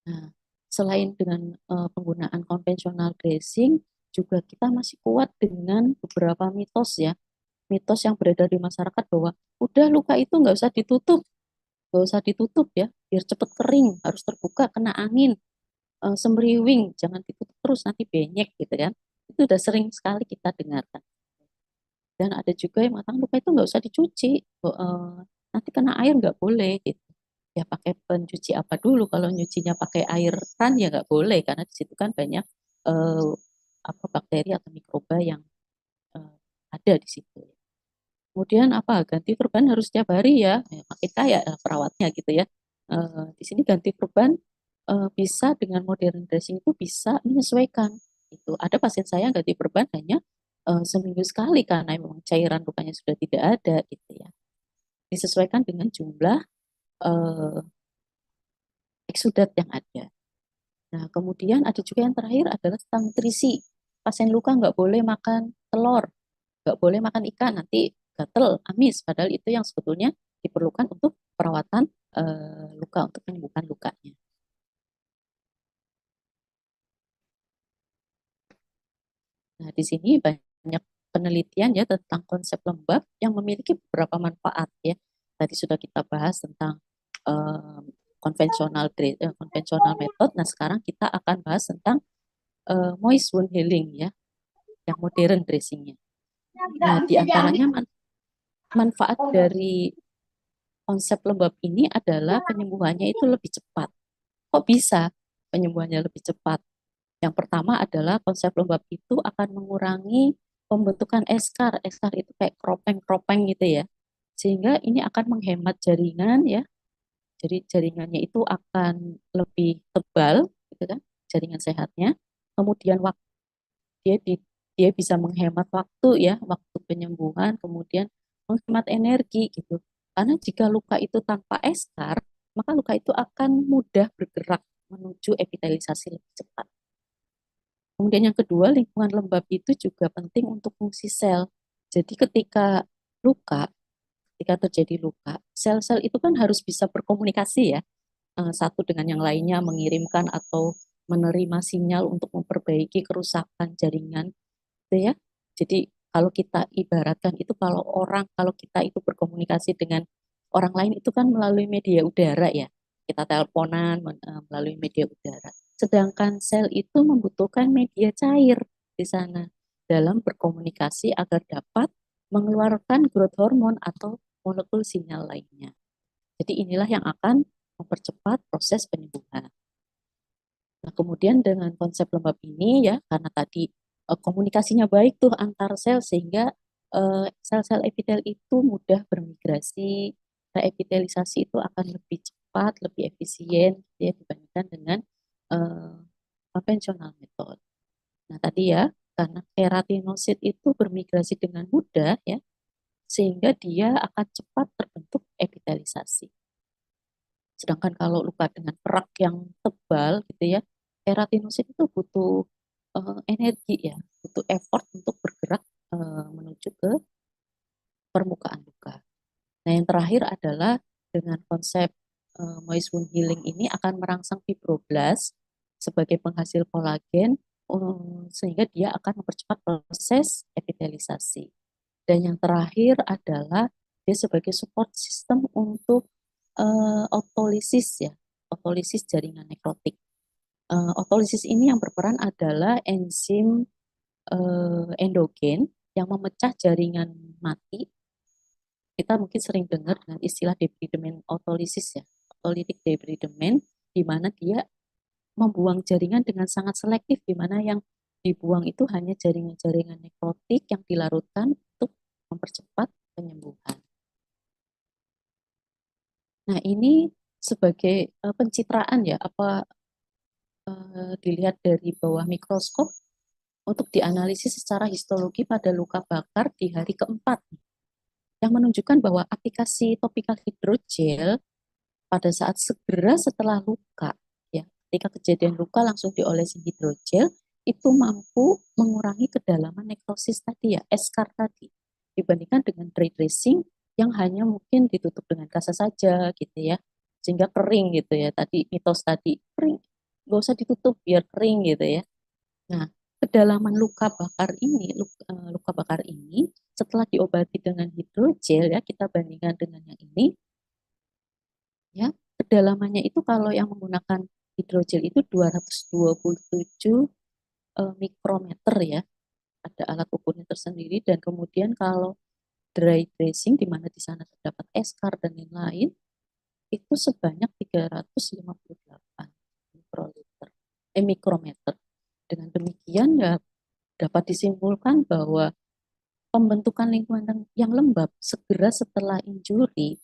Nah, selain dengan penggunaan konvensional dressing, juga kita masih kuat dengan beberapa mitos ya. Mitos yang beredar di masyarakat bahwa udah luka itu nggak usah ditutup ya, biar cepat kering, harus terbuka, kena angin, semriwing, jangan ditutup terus nanti benyek gitu kan. Itu udah sering sekali kita dengarkan. Dan ada juga yang mengatakan luka itu nggak usah dicuci, nanti kena air nggak boleh gitu. Ya pakai pencuci apa dulu? Kalau nyucinya pakai air kan ya nggak boleh karena di situ kan banyak eh, apa bakteri atau mikroba yang eh, ada di situ. Kemudian apa? Ganti perban harus setiap hari ya, makin kaya perawatnya gitu ya. Di sini ganti perban bisa dengan modern dressing itu bisa menyesuaikan. Itu ada pasien saya ganti perban hanya seminggu sekali karena memang cairan lukanya sudah tidak ada gitu ya. Disesuaikan dengan jumlah eh, eksudat yang ada. Nah, kemudian ada juga yang terakhir adalah tentang nutrisi. Pasien luka nggak boleh makan telur, nggak boleh makan ikan, nanti gatel, amis. Padahal itu yang sebetulnya diperlukan untuk perawatan luka, untuk menyembuhkan lukanya. di sini banyak penelitian ya tentang konsep lembab yang memiliki beberapa manfaat ya. Tadi sudah kita bahas tentang konvensional method. Nah, sekarang kita akan bahas tentang moist wound healing ya, yang modern dressingnya. Nah, di antaranya manfaat dari konsep lembab ini adalah penyembuhannya itu lebih cepat. Kok bisa penyembuhannya lebih cepat? Yang pertama adalah konsep lembab itu akan mengurangi pembentukan eskar. Eskar itu kayak kropeng-kropeng gitu ya. Sehingga ini akan menghemat jaringan ya. Jadi jaringannya itu akan lebih tebal gitu kan, jaringan sehatnya. Kemudian waktu dia dia bisa menghemat waktu ya, waktu penyembuhan, kemudian menghemat energi gitu. Karena jika luka itu tanpa eskar, maka luka itu akan mudah bergerak menuju epitelisasi lebih cepat. Kemudian yang kedua, lingkungan lembab itu juga penting untuk fungsi sel. Jadi luka, ketika terjadi luka, sel-sel itu kan harus bisa berkomunikasi ya, satu dengan yang lainnya, mengirimkan atau menerima sinyal untuk memperbaiki kerusakan jaringan, gitu ya. Jadi kalau kita ibaratkan itu kalau kita itu berkomunikasi dengan orang lain itu kan melalui media udara ya. Kita teleponan melalui media udara. Sedangkan sel itu membutuhkan media cair di sana dalam berkomunikasi agar dapat mengeluarkan growth hormone atau molekul sinyal lainnya. Jadi inilah yang akan mempercepat proses penyembuhan. Nah, kemudian dengan konsep lembab ini ya, karena tadi komunikasinya baik tuh antar sel sehingga sel-sel epitel itu mudah bermigrasi, reepitelisasi itu akan lebih cepat, lebih efisien ya dibandingkan dengan eh, konvensional metode. Nah, tadi ya, karena keratinosit itu bermigrasi dengan mudah ya, sehingga dia akan cepat terbentuk epitelisasi. Sedangkan kalau luka dengan kerak yang tebal gitu ya, keratinosit itu butuh energi ya, butuh effort untuk bergerak menuju ke permukaan luka. Nah, yang terakhir adalah dengan konsep moist wound healing ini akan merangsang fibroblast sebagai penghasil kolagen sehingga dia akan mempercepat proses epitelisasi. Dan yang terakhir adalah dia sebagai support system untuk otolisis ya, otolisis jaringan nekrotik. Otolisis ini yang berperan adalah enzim endogen yang memecah jaringan mati. Kita mungkin sering dengar dengan istilah debridement otolisis ya, otolitic debridement, di mana dia membuang jaringan dengan sangat selektif, di mana yang dibuang itu hanya jaringan-jaringan nekrotik yang dilarutkan untuk mempercepat penyembuhan. Nah, ini sebagai pencitraan ya, dilihat dari bawah mikroskop untuk dianalisis secara histologi pada luka bakar di hari keempat, yang menunjukkan bahwa aplikasi topikal hidrogel pada saat segera setelah luka, ya, ketika kejadian luka langsung diolesi hidrogel, itu mampu mengurangi kedalaman nekrosis tadi ya, eskar tadi, dibandingkan dengan dry dressing yang hanya mungkin ditutup dengan kasa saja gitu ya, sehingga kering gitu ya, tadi mitos tadi, kering, nggak usah ditutup biar kering gitu ya. Nah, kedalaman luka bakar ini setelah diobati dengan hidrogel ya, kita bandingkan dengan yang ini ya, kedalamannya itu kalau yang menggunakan hidrogel itu 227 mikrometer ya, ada alat ukurnya tersendiri. Dan kemudian kalau dry dressing di mana di sana terdapat eskar dan lain-lain itu sebanyak 358 mikrometer. Dengan demikian ya dapat disimpulkan bahwa pembentukan lingkungan yang lembab segera setelah injury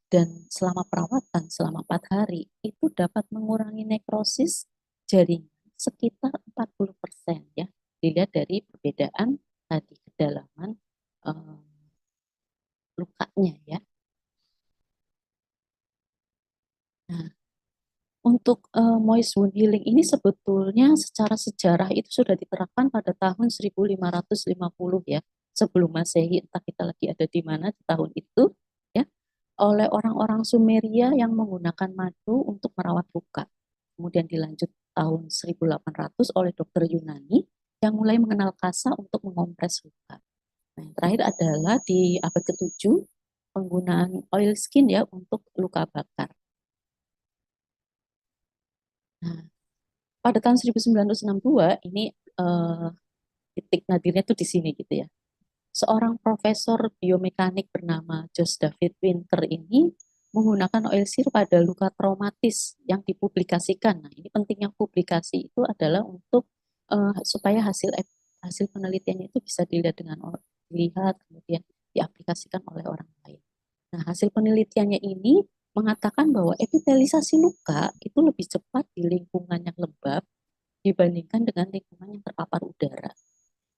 dan selama perawatan selama 4 hari itu dapat mengurangi nekrosis jaringan sekitar 40% ya, dilihat dari perbedaan tadi kedalaman eh, lukanya ya. Nah, untuk moist wound healing ini sebetulnya secara sejarah itu sudah diterapkan pada tahun 1550 ya, sebelum Masehi, entah kita lagi ada di mana di tahun itu ya, oleh orang-orang Sumeria yang menggunakan madu untuk merawat luka. Kemudian dilanjut tahun 1800 oleh dokter Yunani yang mulai mengenal kasa untuk mengompres luka. Nah, yang terakhir adalah di abad ke-7 penggunaan oil skin ya untuk luka bakar. Nah, pada tahun 1962 ini titik nadirnya tuh di sini gitu ya. Seorang profesor biomekanik bernama Josh David Winter ini menggunakan oil sear pada luka traumatis yang dipublikasikan. Nah, ini pentingnya publikasi itu adalah untuk supaya hasil penelitiannya itu bisa dilihat kemudian diaplikasikan oleh orang lain. Nah, hasil penelitiannya ini mengatakan bahwa epitelisasi luka itu lebih cepat di lingkungan yang lembab dibandingkan dengan lingkungan yang terpapar udara.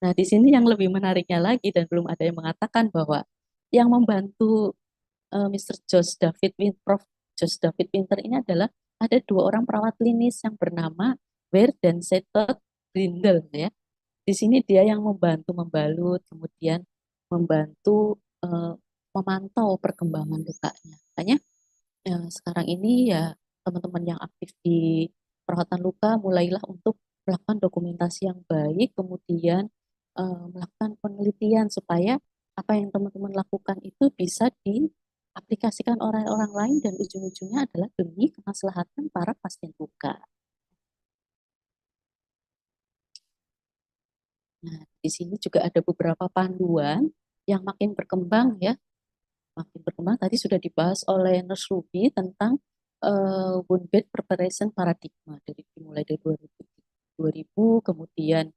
Nah, di sini yang lebih menariknya lagi dan belum ada yang mengatakan bahwa yang membantu Mr. Prof. Josh David Winter ini adalah ada dua orang perawat klinis yang bernama Ware dan Seth Brindle ya. Di sini dia yang membantu membalut, kemudian membantu memantau perkembangan lukanya. Makanya sekarang ini ya teman-teman yang aktif di perawatan luka mulailah untuk melakukan dokumentasi yang baik, kemudian melakukan penelitian supaya apa yang teman-teman lakukan itu bisa diaplikasikan orang-orang lain dan ujung-ujungnya adalah demi kemaslahatan para pasien luka. Nah, di sini juga ada beberapa panduan yang makin berkembang ya, makin berkembang. Tadi sudah dibahas oleh Nurse Ruby tentang wound bed preparation paradigma dari dimulai dari 2000 kemudian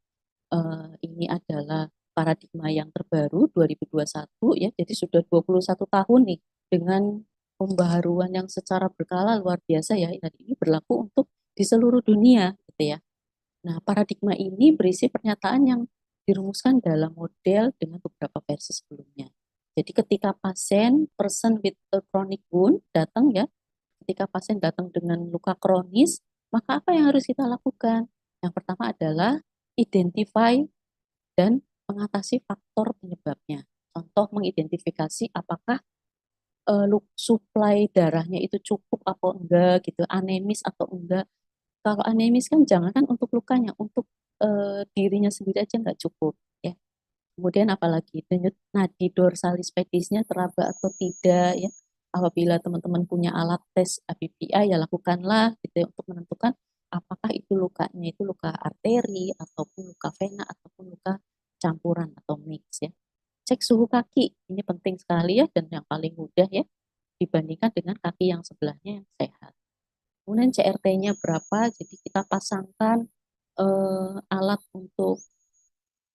ini adalah paradigma yang terbaru 2021 ya. Jadi sudah 21 tahun nih dengan pembaharuan yang secara berkala luar biasa ya. Dan ini berlaku untuk di seluruh dunia gitu ya. Nah, paradigma ini berisi pernyataan yang dirumuskan dalam model dengan beberapa versi sebelumnya. Jadi ketika person with a chronic wound datang ya, ketika pasien datang dengan luka kronis, maka apa yang harus kita lakukan? Yang pertama adalah identify dan mengatasi faktor penyebabnya. Contoh mengidentifikasi apakah suplai darahnya itu cukup atau enggak gitu, anemis atau enggak. Kalau anemis kan jangan kan untuk lukanya, untuk dirinya sendiri aja nggak cukup ya. Kemudian apalagi denyut nadi dorsalis pedisnya teraba atau tidak ya. Apabila teman-teman punya alat tes ABPI ya lakukanlah gitu ya, untuk menentukan apakah itu lukanya itu luka arteri ataupun luka vena ataupun luka campuran atau mix ya. Cek suhu kaki, ini penting sekali ya dan yang paling mudah ya dibandingkan dengan kaki yang sebelahnya yang sehat. Kemudian CRT-nya berapa, jadi kita pasangkan alat untuk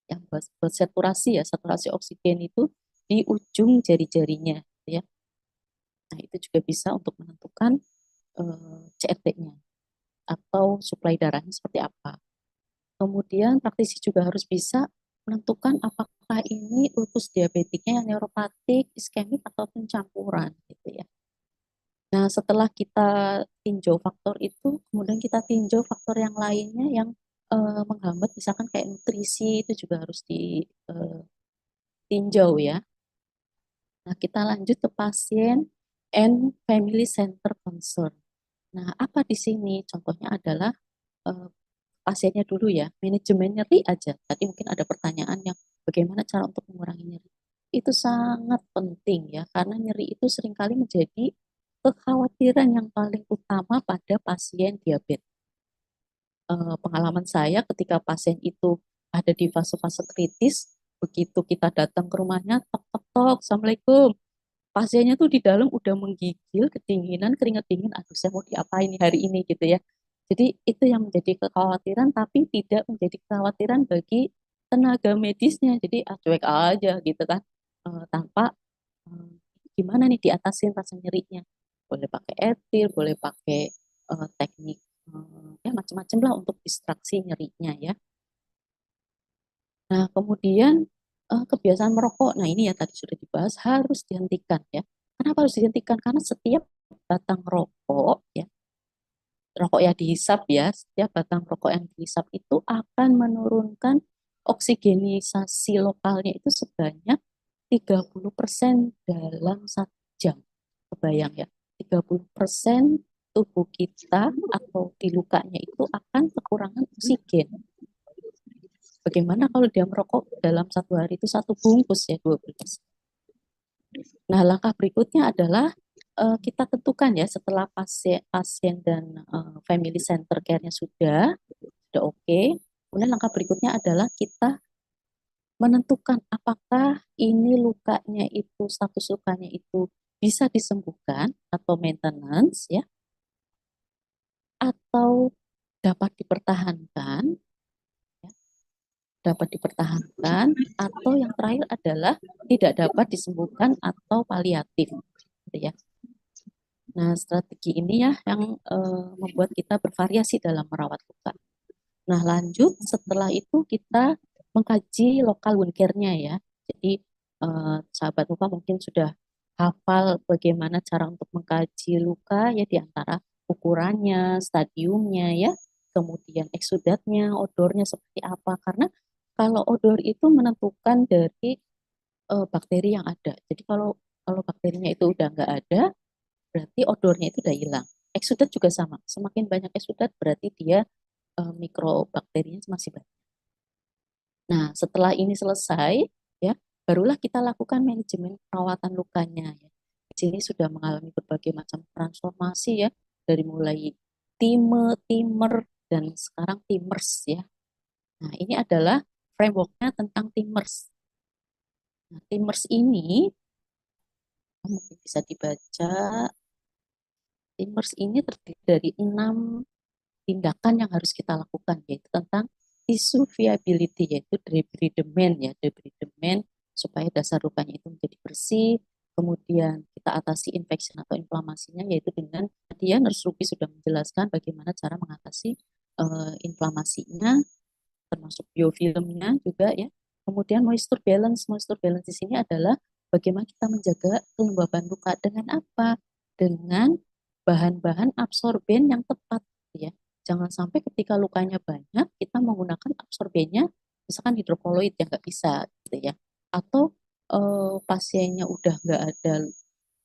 yang buat saturasi ya, saturasi oksigen itu di ujung jari-jarinya ya. Nah, itu juga bisa untuk menentukan CRT-nya atau suplai darahnya seperti apa. Kemudian praktisi juga harus bisa menentukan apakah ini lupus diabetiknya yang neuropatik, iskemik ataupun campuran gitu ya. Nah, setelah kita tinjau faktor itu, kemudian kita tinjau faktor yang lainnya yang menghambat, misalkan kayak nutrisi itu juga harus ditinjau ya. Nah, kita lanjut ke pasien and family center concern. Nah, apa di sini? Contohnya adalah eh, pasiennya dulu ya, manajemen nyeri aja. Tadi mungkin ada pertanyaan yang bagaimana cara untuk mengurangi nyeri. Itu sangat penting ya, karena nyeri itu seringkali menjadi kekhawatiran yang paling utama pada pasien diabetes. Pengalaman saya ketika pasien itu ada di fase-fase kritis, begitu kita datang ke rumahnya, tok tok tok, assalamualaikum. Pasiennya tuh di dalam udah menggigil, kedinginan, keringat dingin, aduh saya mau diapain nih hari ini gitu ya. Jadi itu yang menjadi kekhawatiran, tapi tidak menjadi kekhawatiran bagi tenaga medisnya. Jadi cuek aja gitu kan, tanpa eh, gimana nih diatasin rasa nyerinya. Boleh pakai etil, boleh pakai teknik ya macam-macam lah untuk distraksi nyerinya ya. Nah, kemudian kebiasaan merokok. Nah, ini ya tadi sudah dibahas harus dihentikan ya. Kenapa harus dihentikan? Karena setiap batang rokok ya, rokok yang dihisap ya, setiap batang rokok yang dihisap itu akan menurunkan oksigenisasi lokalnya itu sebanyak 30% dalam 1 jam. Kebayang ya, 30% tubuh kita atau di lukanya itu akan kekurangan oksigen. Bagaimana kalau dia merokok dalam satu hari itu satu bungkus ya, 12. Nah, langkah berikutnya adalah kita tentukan ya setelah pasien dan family center care-nya sudah oke. Kemudian langkah berikutnya adalah kita menentukan apakah ini lukanya itu, status lukanya itu bisa disembuhkan atau maintenance ya, atau dapat dipertahankan, ya, dapat dipertahankan, atau yang terakhir adalah tidak dapat disembuhkan atau paliatif, gitu ya. Nah, strategi ini ya yang membuat kita bervariasi dalam merawat luka. Nah, lanjut setelah itu kita mengkaji lokal wound care-nya ya. Jadi sahabat luka mungkin sudah hafal bagaimana cara untuk mengkaji luka ya, di antara ukurannya, stadiumnya ya, kemudian eksudatnya, odornya seperti apa. Karena kalau odor itu menentukan dari bakteri yang ada. Jadi kalau kalau bakterinya itu udah nggak ada, berarti odornya itu udah hilang. Eksudat juga sama. Semakin banyak eksudat berarti dia mikrobakterinya masih banyak. Nah, setelah ini selesai, ya, barulah kita lakukan manajemen perawatan lukanya. Ya. Di sini sudah mengalami berbagai macam transformasi ya, dari mulai timer, dan sekarang timers ya. Nah, ini adalah frameworknya tentang timers. Nah, timers ini mungkin bisa dibaca. Timers ini terdiri dari 6 tindakan yang harus kita lakukan, yaitu tentang isu viability, yaitu debridement ya, debridement supaya dasar lukanya itu menjadi bersih. Kemudian kita atasi infeksi atau inflamasinya, yaitu dengan tadi ya Nurse Ruby sudah menjelaskan bagaimana cara mengatasi inflamasinya, termasuk biofilmnya juga ya. Kemudian moisture balance di sini adalah bagaimana kita menjaga kelembaban luka dengan apa? Dengan bahan-bahan absorben yang tepat ya. Jangan sampai ketika lukanya banyak kita menggunakan absorbennya misalkan hidrokoloid yang nggak bisa gitu ya. Atau pasiennya udah nggak ada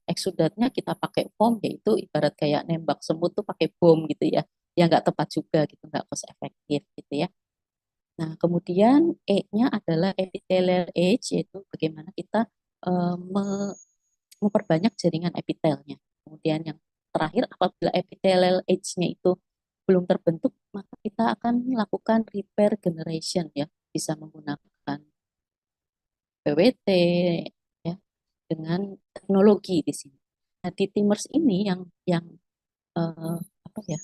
eksudatnya kita pakai foam, yaitu ibarat kayak nembak semut tuh pakai bom gitu ya. Ya nggak tepat juga gitu, nggak cost efektif gitu ya. Nah, kemudian E-nya adalah epithelial age, yaitu bagaimana kita memperbanyak jaringan epitelnya. Kemudian yang terakhir, apabila epithelial age-nya itu belum terbentuk, maka kita akan melakukan repair generation ya, bisa menggunakan PWT ya, dengan teknologi di sini. Nah, di timers ini yang apa ya?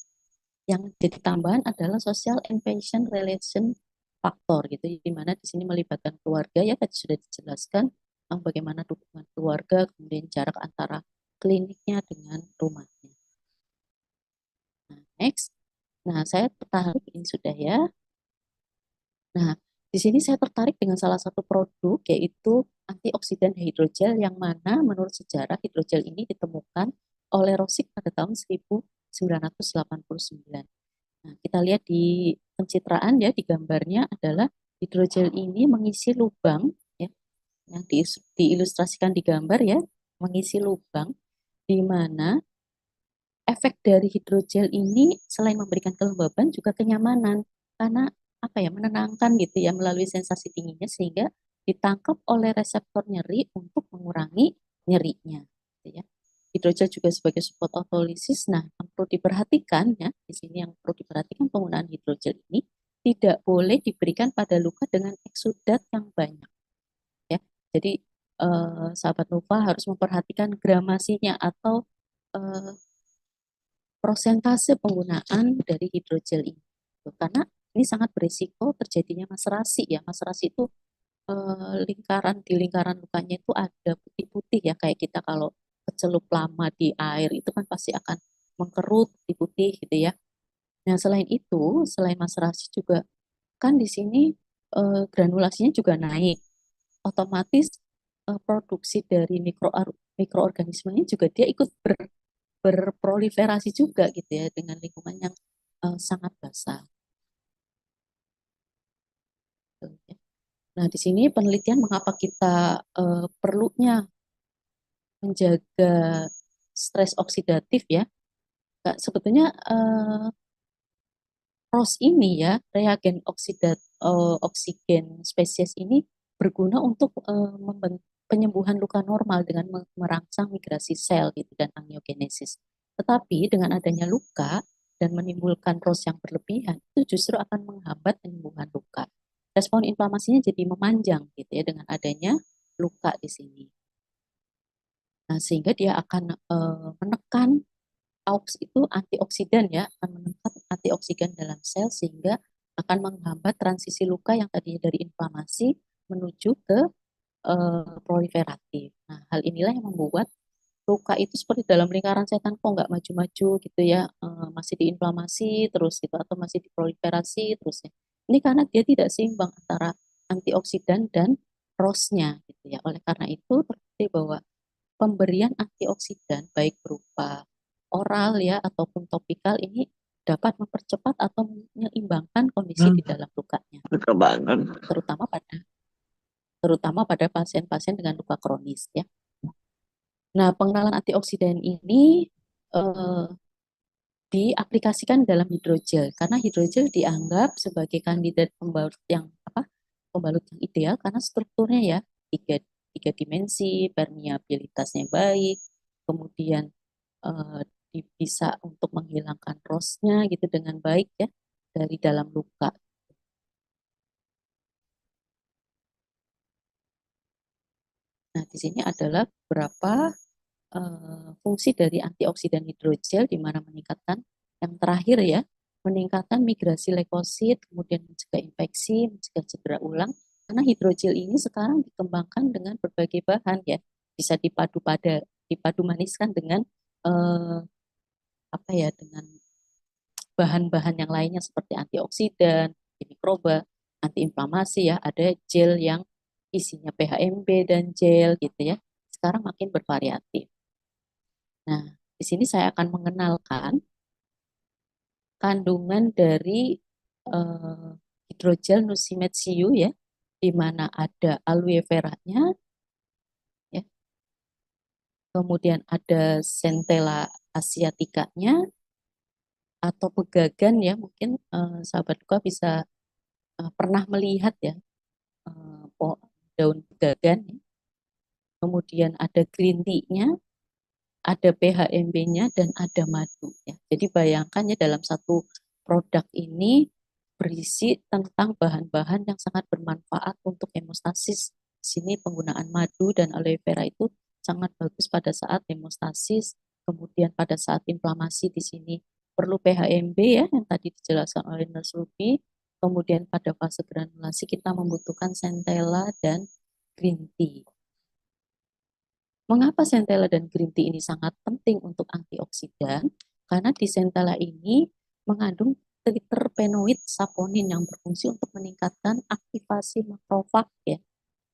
Yang jadi tambahan adalah social and patient relation faktor gitu, di mana di sini melibatkan keluarga ya, tadi sudah dijelaskan tentang bagaimana dukungan keluarga, kemudian jarak antara kliniknya dengan rumahnya. Nah, next. Nah, saya tertarik ini sudah ya. Nah, di sini saya tertarik dengan salah satu produk yaitu antioksidan hidrogel, yang mana menurut sejarah hidrogel ini ditemukan oleh Rosik pada tahun 1989. Nah, kita lihat di pencitraan ya, di gambarnya adalah hidrogel ini mengisi lubang ya, yang diilustrasikan di gambar ya, mengisi lubang di mana efek dari hidrogel ini selain memberikan kelembaban juga kenyamanan, karena apa ya, menenangkan gitu ya melalui sensasi dinginnya, sehingga ditangkap oleh reseptor nyeri untuk mengurangi nyerinya gitu ya. Hidrogel juga sebagai support autolysis. Nah, yang perlu diperhatikan ya, di sini yang perlu diperhatikan, penggunaan hidrogel ini tidak boleh diberikan pada luka dengan eksudat yang banyak ya. Jadi sahabat luka harus memperhatikan gramasinya atau eh, prosentase penggunaan dari hidrogel ini. Karena ini sangat berisiko terjadinya maserasi ya. Maserasi itu di lingkaran lukanya itu ada putih-putih ya, kayak kita kalau kecelup lama di air itu kan pasti akan mengkerut putih-putih gitu ya. Nah, selain itu, selain maserasi juga kan di sini granulasinya juga naik. Otomatis produksi dari mikroorganisme ini juga dia ikut berproliferasi juga gitu ya, dengan lingkungan yang sangat basah. Gitu ya. Nah, di sini penelitian mengapa kita perlunya menjaga stres oksidatif ya. Sebetulnya ROS ini ya, reagen oksigen spesies ini berguna untuk penyembuhan luka normal dengan merangsang migrasi sel gitu dan angiogenesis. Tetapi dengan adanya luka dan menimbulkan ROS yang berlebihan itu justru akan menghambat penyembuhan luka. Respon inflamasinya jadi memanjang gitu ya dengan adanya luka di sini. Nah, sehingga dia akan menekan AUX itu antioksidan ya, akan menekan antioksidan dalam sel sehingga akan menghambat transisi luka yang tadinya dari inflamasi menuju ke proliferatif. Nah, hal inilah yang membuat luka itu seperti dalam lingkaran setan kok nggak maju-maju gitu ya, masih diinflamasi terus gitu atau masih diproliferasi terus ya. Ini karena dia tidak seimbang antara antioksidan dan ROS-nya gitu ya. Oleh karena itu terbukti bahwa pemberian antioksidan baik berupa oral ya ataupun topikal ini dapat mempercepat atau menyeimbangkan kondisi di dalam lukanya, Betul banget. terutama pada pasien-pasien dengan luka kronis ya. Nah, pengenalan antioksidan ini eh, diaplikasikan dalam hidrogel karena hidrogel dianggap sebagai kandidat pembalut yang pembalut yang ideal karena strukturnya ya tiga, tiga dimensi, permeabilitasnya baik, kemudian eh, bisa untuk menghilangkan ROS-nya gitu dengan baik ya dari dalam luka. Nah, di sini adalah beberapa fungsi dari antioksidan hidrogel di mana meningkatkan yang terakhir ya, meningkatkan migrasi leukosit, kemudian mencegah infeksi, mencegah cedera ulang. Karena hidrogel ini sekarang dikembangkan dengan berbagai bahan ya, bisa dipadu maniskan dengan eh, apa ya, dengan bahan-bahan yang lainnya seperti antioksidan, antimikroba, antiinflamasi ya, ada gel yang isinya PHMB dan gel gitu ya. Sekarang makin bervariatif. Nah, di sini saya akan mengenalkan kandungan dari eh, hidrogel nusimetsiu ya, di mana ada aloe vera-nya, ya, kemudian ada centella asiatica-nya atau pegagan ya, mungkin sahabat luka bisa pernah melihat ya daun pegagan, ya. Kemudian ada green tea-nya, ada PHMB-nya dan ada madu ya. Jadi bayangkan ya dalam satu produk ini berisi tentang bahan-bahan yang sangat bermanfaat untuk hemostasis. Di sini penggunaan madu dan aloe vera itu sangat bagus pada saat hemostasis, kemudian pada saat inflamasi di sini perlu PHMB ya yang tadi dijelaskan oleh Nurse Ruby. Kemudian pada fase granulasi kita membutuhkan centella dan green tea. Mengapa centella dan green tea ini sangat penting untuk antioksidan? Karena di centella ini mengandung triterpenoid saponin yang berfungsi untuk meningkatkan aktivasi makrofag ya.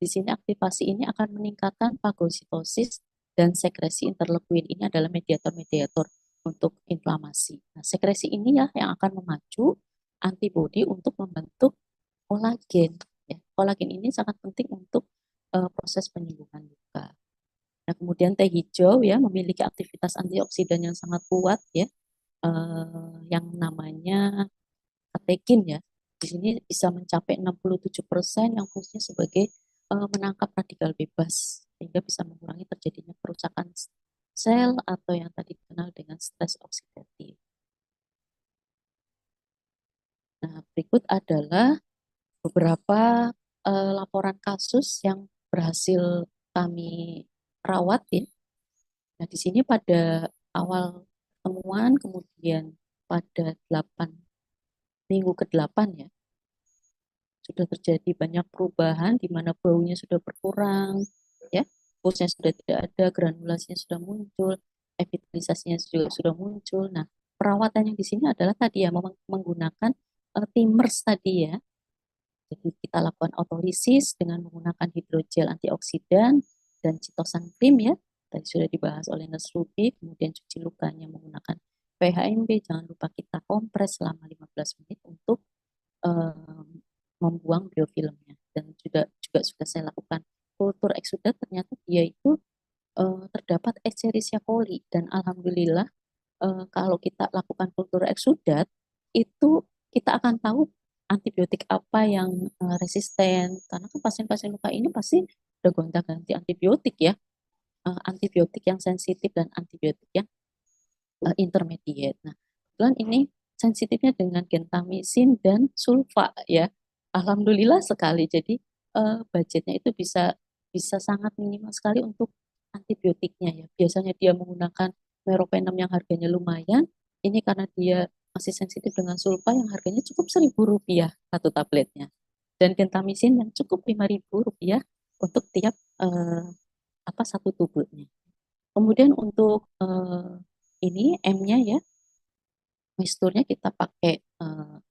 Di sini aktivasi ini akan meningkatkan fagositosis dan sekresi interleukin ini adalah mediator-mediator untuk inflamasi. Nah, sekresi ini ya yang akan memacu antibodi untuk membentuk kolagen. Ya. Kolagen ini sangat penting untuk proses penyembuhan luka. Nah, kemudian teh hijau ya memiliki aktivitas antioksidan yang sangat kuat ya, yang namanya katekin ya. Di sini bisa mencapai 67% yang fungsinya sebagai menangkap radikal bebas sehingga bisa mengurangi terjadinya kerusakan sel atau yang tadi dikenal dengan stres oksidatif. Nah, berikut adalah beberapa laporan kasus yang berhasil kami rawat ya. Nah, di sini pada awal temuan, kemudian pada 8 minggu ke-8 ya, sudah terjadi banyak perubahan di mana baunya sudah berkurang, ya, pusnya sudah tidak ada, granulasinya sudah muncul, epitelisasinya juga sudah muncul. Nah, perawatan yang di sini adalah tadi ya menggunakan timers tadi ya. Jadi kita lakukan otolisis dengan menggunakan hidrogel antioksidan dan citosan krim ya. Tadi sudah dibahas oleh Nurse Ruby, kemudian cuci lukanya menggunakan PHMB, jangan lupa kita kompres selama 15 menit untuk membuang biofilmnya. Dan juga sudah saya lakukan kultur eksudat, ternyata dia itu terdapat Escherichia coli dan alhamdulillah kalau kita lakukan kultur eksudat itu kita akan tahu antibiotik apa yang resisten. Karena kan pasien-pasien luka ini pasti udah gonta-ganti antibiotik ya. Antibiotik yang sensitif dan antibiotik yang intermediate. Nah, kebetulan ini sensitifnya dengan gentamisin dan sulfa ya. Alhamdulillah sekali. Jadi budgetnya itu bisa bisa sangat minimal sekali untuk antibiotiknya ya. Biasanya dia menggunakan meropenem yang harganya lumayan. Ini karena dia masih sensitif dengan sulfa yang harganya cukup Rp1.000 satu tabletnya. Dan gentamisin yang cukup Rp5.000 untuk tiap satu tubenya. Kemudian untuk ini M-nya ya, misturnya kita pakai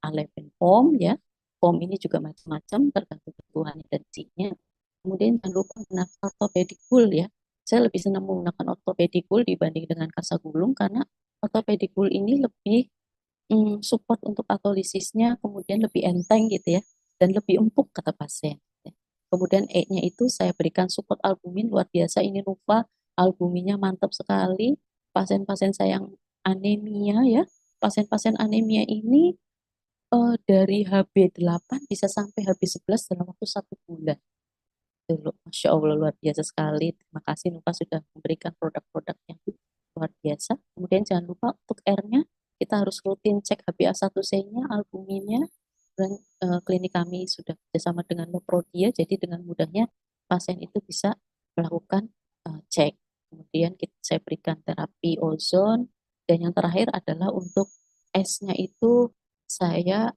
Aleven foam ya. Foam ini juga macam-macam tergantung kebutuhannya dan zinc-nya. Kemudian jangan lupa menggunakan orthopedic wool ya. Saya lebih senang menggunakan orthopedic wool dibanding dengan kasagulung karena orthopedic wool ini lebih support untuk autolisisnya, kemudian lebih enteng gitu ya, dan lebih empuk kata pasien. Kemudian E-nya itu saya berikan support albumin luar biasa. Ini Nuva, albuminnya mantap sekali. Pasien-pasien saya yang anemia ya, pasien-pasien anemia ini dari HB8 bisa sampai HB11 dalam waktu 1 bulan. Dulu, Masya Allah luar biasa sekali. Terima kasih Nuva sudah memberikan produk-produk yang luar biasa. Kemudian jangan lupa untuk R-nya, kita harus rutin cek HbA1c-nya, albuminnya, dan klinik kami sudah bersama dengan Muprodia, jadi dengan mudahnya pasien itu bisa melakukan cek. Kemudian saya berikan terapi ozon, dan yang terakhir adalah untuk S-nya itu saya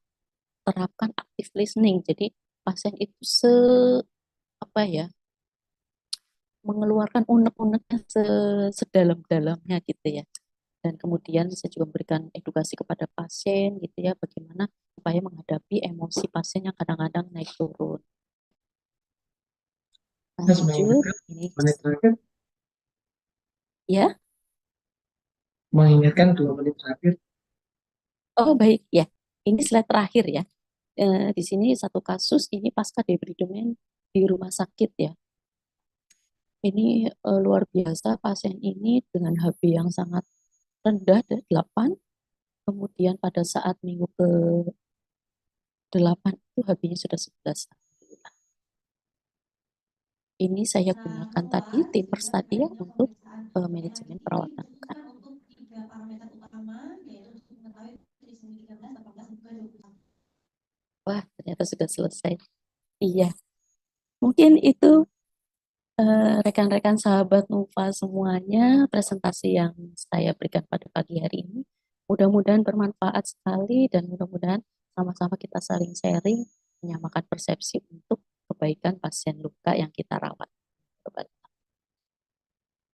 terapkan active listening. Jadi pasien itu apa ya, mengeluarkan unek-uneknya sedalam-dalamnya gitu ya. Dan kemudian saya juga memberikan edukasi kepada pasien gitu ya, bagaimana supaya menghadapi emosi pasien yang kadang-kadang naik turun. Mas Lanjut, mengingatkan ini menit terakhir, ya. mengingatkan 2 menit terakhir. Oh baik ya, ini slide terakhir ya. Di sini satu kasus ini pasca debridement di rumah sakit ya. Ini luar biasa, pasien ini dengan HB yang sangat rendah, 8. Kemudian pada saat minggu ke-8 itu HB-nya sudah 11. Ini saya gunakan tadi tim Perstadia ya untuk manajemen perawatan luka. Wah, ternyata sudah selesai. Iya, mungkin itu rekan-rekan sahabat Nuva semuanya presentasi yang saya berikan pada pagi hari ini. Mudah-mudahan bermanfaat sekali dan mudah-mudahan sama-sama kita saling sharing, menyamakan persepsi untuk kebaikan pasien luka yang kita rawat.